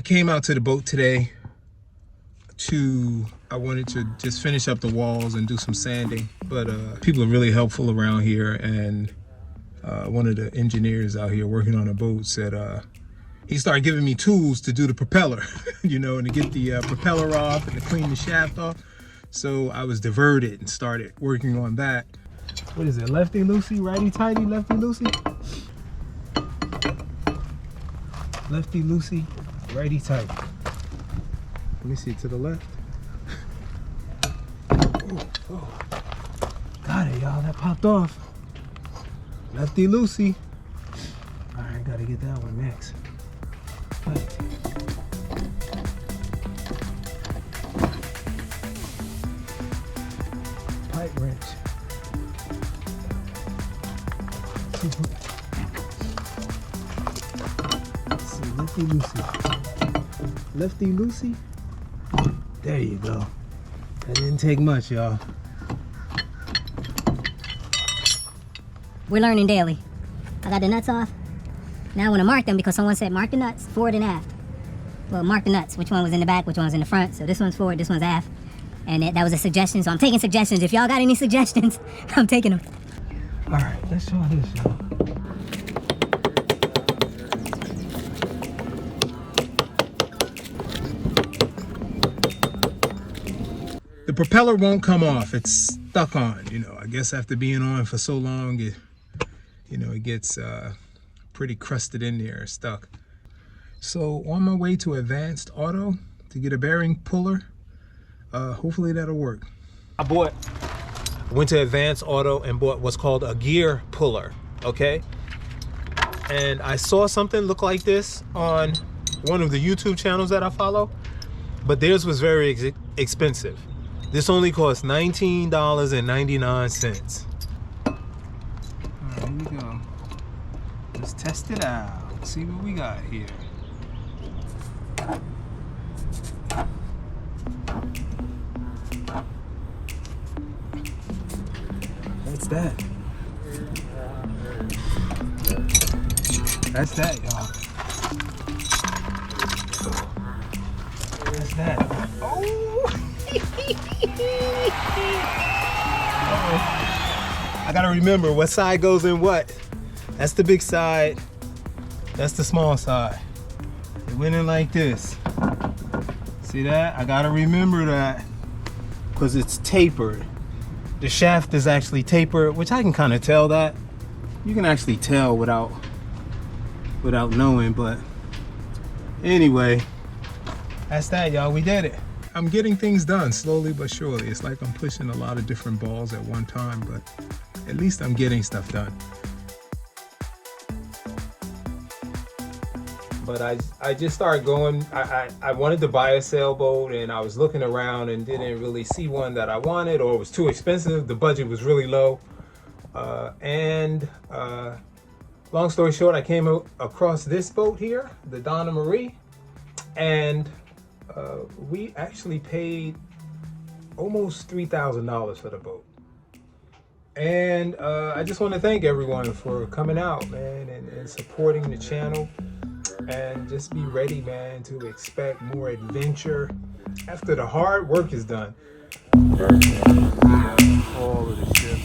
came out to the boat today I wanted to just finish up the walls and do some sanding, but people are really helpful around here, and one of the engineers out here working on a boat said he started giving me tools to do the propeller, you know, and to get the propeller off and to clean the shaft off. So I was diverted and started working on that. What is it, lefty loosey, righty tighty, lefty loosey? Lefty loosey, righty tighty. Let me see, to the left. Oh. Got it, y'all, that popped off. Lefty loosey. All right, gotta get that one next. Pipe wrench. Let's see, lefty loosey. Lefty loosey. There you go. That didn't take much, y'all. We're learning daily. I got the nuts off. Now I want to mark them because someone said mark the nuts forward and aft. Well, mark the nuts. Which one was in the back, which one was in the front. So this one's forward, this one's aft. And that was a suggestion, so I'm taking suggestions. If y'all got any suggestions, I'm taking them. All right, let's try this, y'all. The propeller won't come off. It's stuck on, you know. I guess after being on for so long, it gets pretty crusted in there, stuck. So on my way to Advanced Auto to get a bearing puller. Hopefully that'll work. I went to Advanced Auto and bought what's called a gear puller, okay? And I saw something look like this on one of the YouTube channels that I follow, but theirs was very expensive. This only cost $19.99. All right, here we go. Let's test it out. See what we got here. That's that. That's that, y'all. That's that. Oh! I gotta remember what side goes in what. That's the big side. That's the small side. It went in like this. See that? I gotta remember that because it's tapered. The shaft is actually tapered, which I can kind of tell that. You can actually tell without knowing, but anyway, that's that, y'all. We did it. I'm getting things done slowly but surely. It's like I'm pushing a lot of different balls at one time, but at least I'm getting stuff done. But I just started going. I wanted to buy a sailboat, and I was looking around and didn't really see one that I wanted, or it was too expensive. The budget was really low. Long story short, I came across this boat here, the Donna Marie, and we actually paid almost $3,000 for the boat. And I just want to thank everyone for coming out, man, and supporting the channel. And just be ready, man, to expect more adventure after the hard work is done. All of the ship.